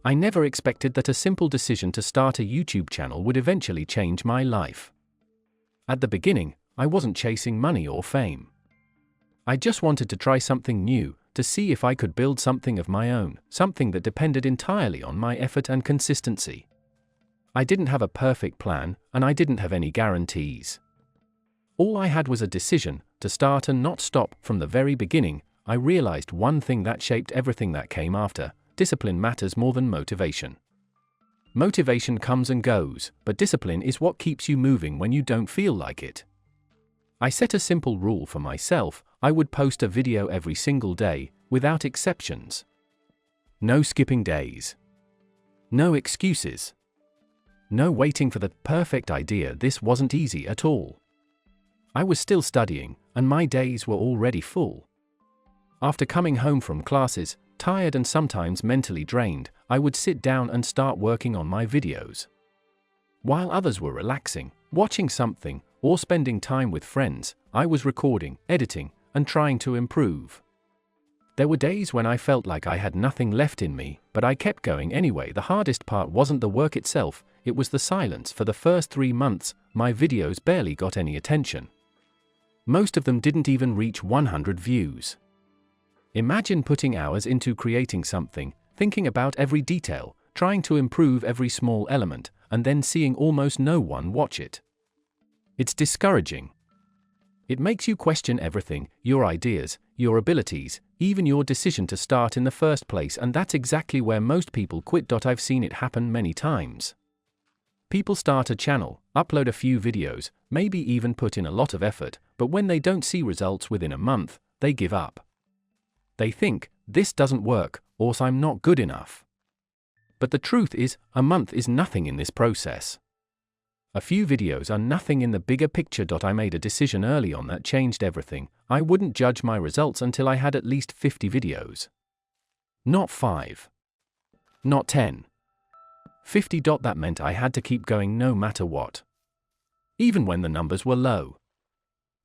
I never expected that a simple decision to start a YouTube channel would eventually change my life. At the beginning, I wasn't chasing money or fame. I just wanted to try something new, to see if I could build something of my own, something that depended entirely on my effort and consistency. I didn't have a perfect plan, and I didn't have any guarantees. All I had was a decision, to start and not stop. From the very beginning, I realized one thing that shaped everything that came after: discipline matters more than motivation. Motivation comes and goes, but discipline is what keeps you moving when you don't feel like it. I set a simple rule for myself: I would post a video every single day, without exceptions. No skipping days. No excuses. No waiting for the perfect idea. This wasn't easy at all. I was still studying, and my days were already full. After coming home from classes, tired and sometimes mentally drained, I would sit down and start working on my videos. While others were relaxing, watching something, or spending time with friends, I was recording, editing, and trying to improve. There were days when I felt like I had nothing left in me, but I kept going anyway. The hardest part wasn't the work itself, it was the silence. For the first 3 months, my videos barely got any attention. Most of them didn't even reach 100 views. Imagine putting hours into creating something, thinking about every detail, trying to improve every small element, and then seeing almost no one watch it. It's discouraging. It makes you question everything: your ideas, your abilities, even your decision to start in the first place, and that's exactly where most people quit. I've seen it happen many times. People start a channel, upload a few videos, maybe even put in a lot of effort, but when they don't see results within a month, they give up. They think, this doesn't work, or I'm not good enough. But the truth is, a month is nothing in this process. A few videos are nothing in the bigger picture. I made a decision early on that changed everything: I wouldn't judge my results until I had at least 50 videos. Not 5. Not 10. 50. That meant I had to keep going no matter what. Even when the numbers were low.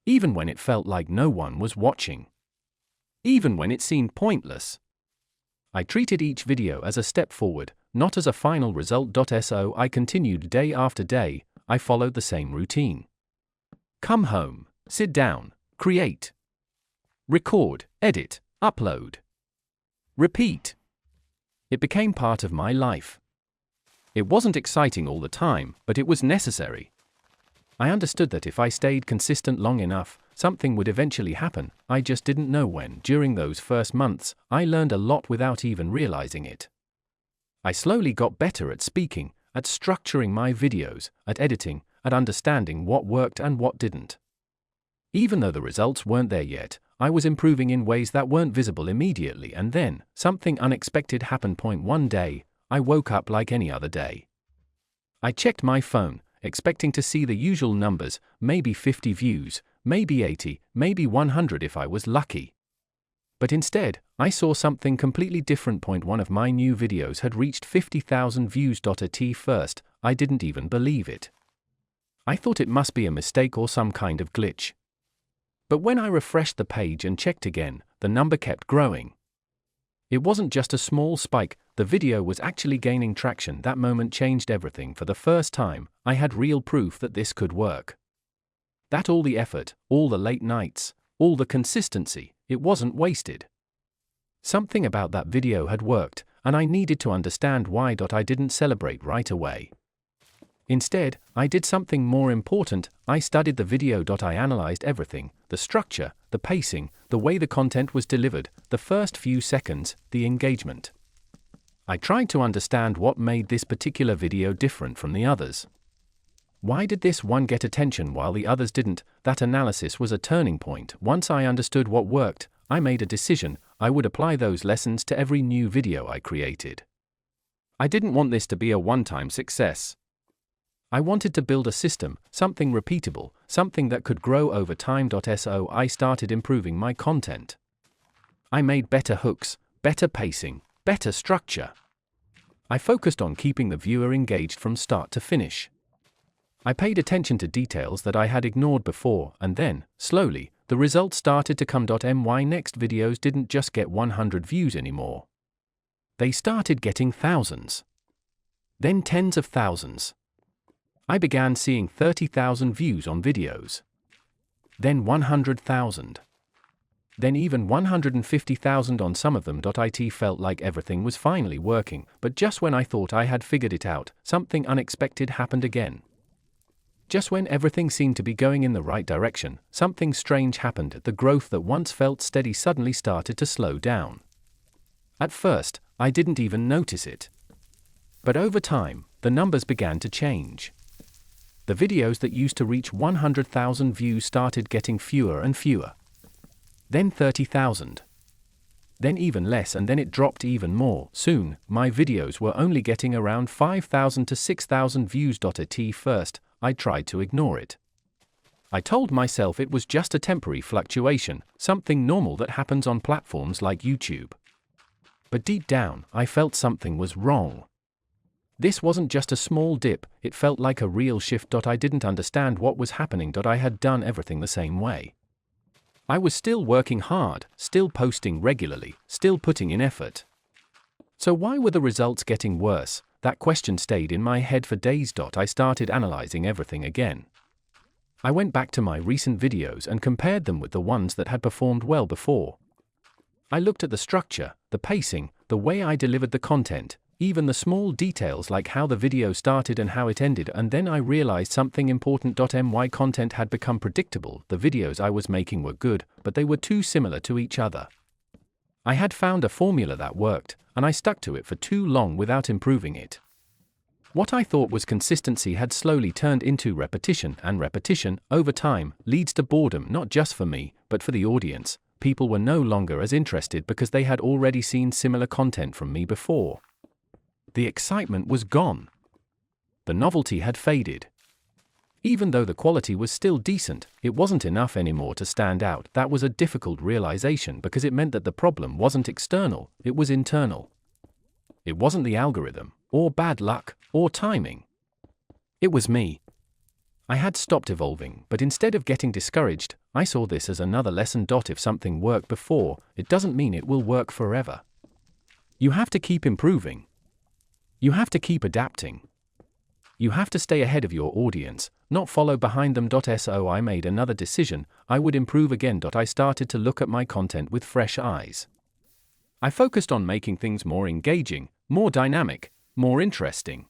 Even when it felt like no one was watching. Even when it seemed pointless. I treated each video as a step forward, not as a final result. So I continued day after day. I followed the same routine. Come home, sit down, create. Record, edit, upload. Repeat. It became part of my life. It wasn't exciting all the time, but it was necessary. I understood that if I stayed consistent long enough, something would eventually happen. I just didn't know when. During those first months, I learned a lot without even realizing it. I slowly got better at speaking, at structuring my videos, at editing, at understanding what worked and what didn't. Even though the results weren't there yet, I was improving in ways that weren't visible immediately, and then, something unexpected happened. One day, I woke up like any other day. I checked my phone, expecting to see the usual numbers, maybe 50 views, maybe 80, maybe 100 if I was lucky. But instead, I saw something completely different. One of my new videos had reached 50,000 views. At first, I didn't even believe it. I thought it must be a mistake or some kind of glitch. But when I refreshed the page and checked again, the number kept growing. It wasn't just a small spike, the video was actually gaining traction. That moment changed everything. For the first time, I had real proof that this could work. That all the effort, all the late nights, all the consistency, it wasn't wasted. Something about that video had worked, and I needed to understand why. I didn't celebrate right away. Instead, I did something more important. I studied the video. I analyzed everything: the structure, the pacing, the way the content was delivered, the first few seconds, the engagement. I tried to understand what made this particular video different from the others. Why did this one get attention while the others didn't? That analysis was a turning point. Once I understood what worked, I made a decision: I would apply those lessons to every new video I created. I didn't want this to be a one-time success. I wanted to build a system, something repeatable, something that could grow over time. So I started improving my content. I made better hooks, better pacing, better structure. I focused on keeping the viewer engaged from start to finish. I paid attention to details that I had ignored before, and then, slowly, the results started to come. My next videos didn't just get 100 views anymore. They started getting thousands. Then tens of thousands. I began seeing 30,000 views on videos. Then 100,000. Then even 150,000 on some of them. It felt like everything was finally working, but just when I thought I had figured it out, something unexpected happened again. Just when everything seemed to be going in the right direction, something strange happened. The growth that once felt steady suddenly started to slow down. At first, I didn't even notice it. But over time, the numbers began to change. The videos that used to reach 100,000 views started getting fewer and fewer. Then 30,000. Then even less, and then it dropped even more. Soon, my videos were only getting around 5,000 to 6,000 views. At first, I tried to ignore it. I told myself it was just a temporary fluctuation, something normal that happens on platforms like YouTube. But deep down, I felt something was wrong. This wasn't just a small dip, it felt like a real shift. I didn't understand what was happening. I had done everything the same way. I was still working hard, still posting regularly, still putting in effort. So why were the results getting worse? That question stayed in my head for days. I started analyzing everything again. I went back to my recent videos and compared them with the ones that had performed well before. I looked at the structure, the pacing, the way I delivered the content, even the small details like how the video started and how it ended, and then I realized something important. My content had become predictable. The videos I was making were good, but they were too similar to each other. I had found a formula that worked, and I stuck to it for too long without improving it. What I thought was consistency had slowly turned into repetition, and repetition, over time, leads to boredom, not just for me, but for the audience. People were no longer as interested because they had already seen similar content from me before. The excitement was gone. The novelty had faded. Even though the quality was still decent, it wasn't enough anymore to stand out. That was a difficult realization because it meant that the problem wasn't external, it was internal. It wasn't the algorithm, or bad luck, or timing. It was me. I had stopped evolving, but instead of getting discouraged, I saw this as another lesson. If something worked before, it doesn't mean it will work forever. You have to keep improving. You have to keep adapting. You have to stay ahead of your audience, not follow behind them. So I made another decision. I would improve again. I started to look at my content with fresh eyes. I focused on making things more engaging, more dynamic, more interesting.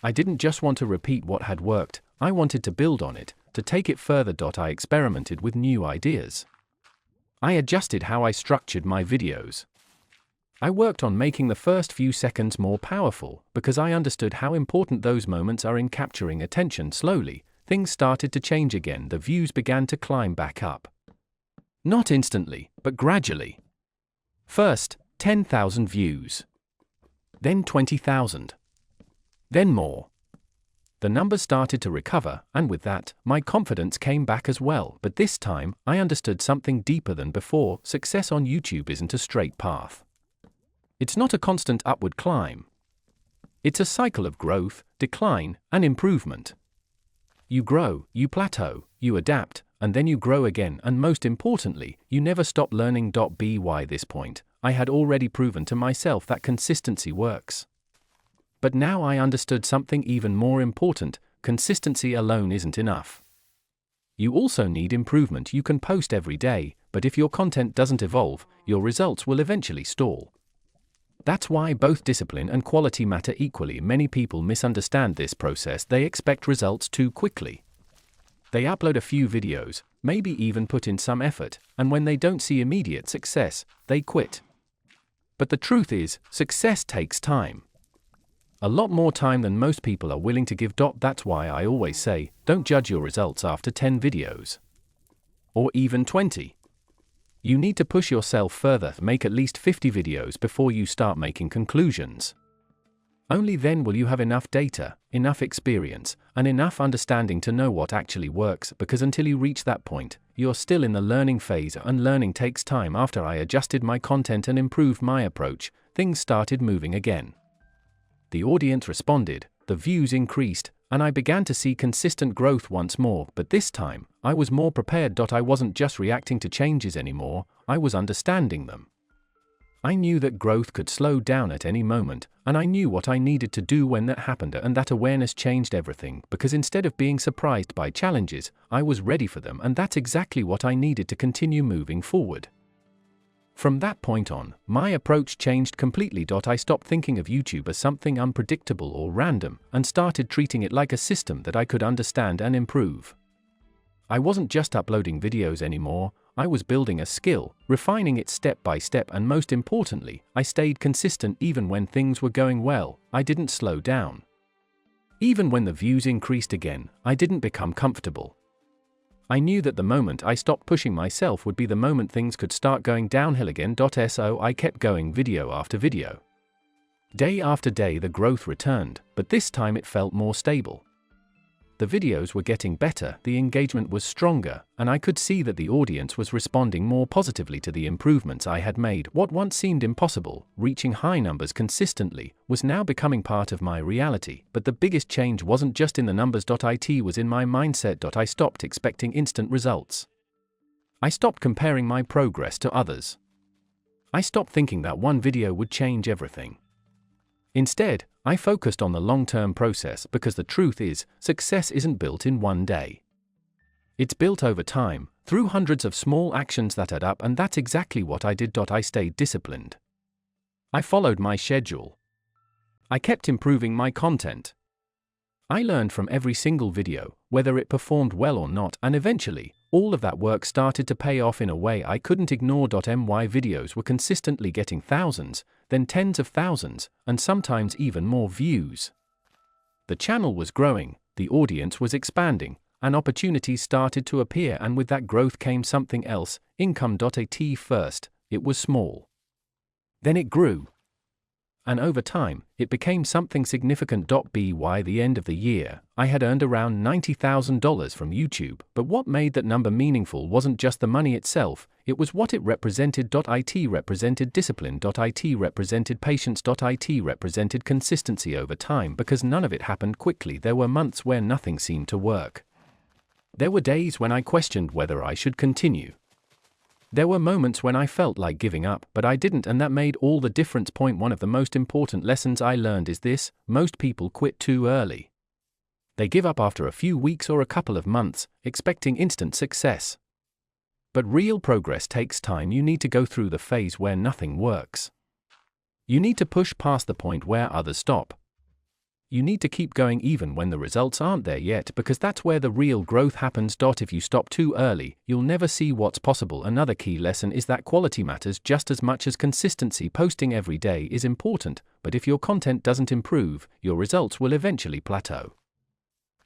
I didn't just want to repeat what had worked, I wanted to build on it, to take it further. I experimented with new ideas. I adjusted how I structured my videos. I worked on making the first few seconds more powerful, because I understood how important those moments are in capturing attention. Slowly, things started to change again. The views began to climb back up. Not instantly, but gradually. First, 10,000 views. Then 20,000. Then more. The numbers started to recover, and with that, my confidence came back as well. But this time, I understood something deeper than before. Success on YouTube isn't a straight path. It's not a constant upward climb. It's a cycle of growth, decline, and improvement. You grow, you plateau, you adapt, and then you grow again, and most importantly, you never stop learning. By this point, I had already proven to myself that consistency works. But now I understood something even more important: consistency alone isn't enough. You also need improvement. You can post every day, but if your content doesn't evolve, your results will eventually stall. That's why both discipline and quality matter equally. Many people misunderstand this process. They expect results too quickly. They upload a few videos, maybe even put in some effort, and when they don't see immediate success, they quit. But the truth is, success takes time. A lot more time than most people are willing to give. That's why I always say, don't judge your results after 10 videos. Or even 20. You need to push yourself further, make at least 50 videos before you start making conclusions. Only then will you have enough data, enough experience, and enough understanding to know what actually works, because until you reach that point, you're still in the learning phase, and learning takes time. After I adjusted my content and improved my approach, things started moving again. The audience responded, the views increased, and I began to see consistent growth once more. But this time, I was more prepared. I wasn't just reacting to changes anymore, I was understanding them. I knew that growth could slow down at any moment, and I knew what I needed to do when that happened, and that awareness changed everything, because instead of being surprised by challenges, I was ready for them, and that's exactly what I needed to continue moving forward. From that point on, my approach changed completely. I stopped thinking of YouTube as something unpredictable or random, and started treating it like a system that I could understand and improve. I wasn't just uploading videos anymore, I was building a skill, refining it step by step, and most importantly, I stayed consistent even when things were going well. I didn't slow down. Even when the views increased again, I didn't become comfortable. I knew that the moment I stopped pushing myself would be the moment things could start going downhill again. So I kept going video after video. Day after day the growth returned, but this time it felt more stable. The videos were getting better, the engagement was stronger, and I could see that the audience was responding more positively to the improvements I had made. What once seemed impossible, reaching high numbers consistently, was now becoming part of my reality. But the biggest change wasn't just in the numbers. It was in my mindset. I stopped expecting instant results. I stopped comparing my progress to others. I stopped thinking that one video would change everything. Instead, I focused on the long-term process, because the truth is, success isn't built in one day. It's built over time, through hundreds of small actions that add up, and that's exactly what I did. I stayed disciplined. I followed my schedule. I kept improving my content. I learned from every single video, whether it performed well or not, and eventually, all of that work started to pay off in a way I couldn't ignore. My videos were consistently getting thousands, then tens of thousands, and sometimes even more views. The channel was growing, the audience was expanding, and opportunities started to appear, and with that growth came something else, income. At first, it was small. Then it grew. And over time, it became something significant. By the end of the year, I had earned around $90,000 from YouTube, but what made that number meaningful wasn't just the money itself, it was what it represented. It represented discipline. It represented patience. It represented consistency over time, because none of it happened quickly. There were months where nothing seemed to work. There were days when I questioned whether I should continue. There were moments when I felt like giving up, but I didn't, and that made all the difference. One of the most important lessons I learned is this: most people quit too early. They give up after a few weeks or a couple of months, expecting instant success. But real progress takes time. You need to go through the phase where nothing works. You need to push past the point where others stop. You need to keep going even when the results aren't there yet, because that's where the real growth happens. If you stop too early, you'll never see what's possible. Another key lesson is that quality matters just as much as consistency. Posting every day is important, but if your content doesn't improve, your results will eventually plateau.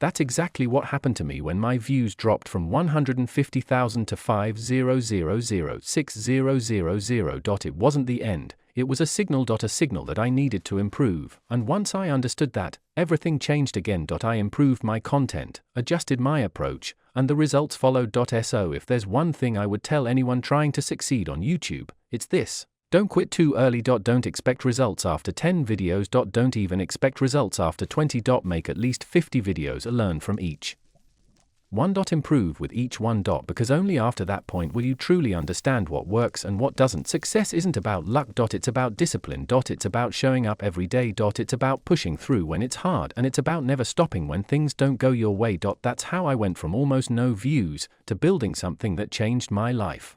That's exactly what happened to me when my views dropped from 150,000 to 5,000,6,000. It wasn't the end, it was a signal. A signal that I needed to improve, and once I understood that, everything changed again. I improved my content, adjusted my approach, and the results followed. So if there's one thing I would tell anyone trying to succeed on YouTube, it's this: don't quit too early. Don't expect results after 10 videos. Don't even expect results after 20. Make at least 50 videos and learn from each one. Improve with each one. Because only after that point will you truly understand what works and what doesn't. Success isn't about luck. It's about discipline. It's about showing up every day. It's about pushing through when it's hard, and it's about never stopping when things don't go your way. That's how I went from almost no views to building something that changed my life.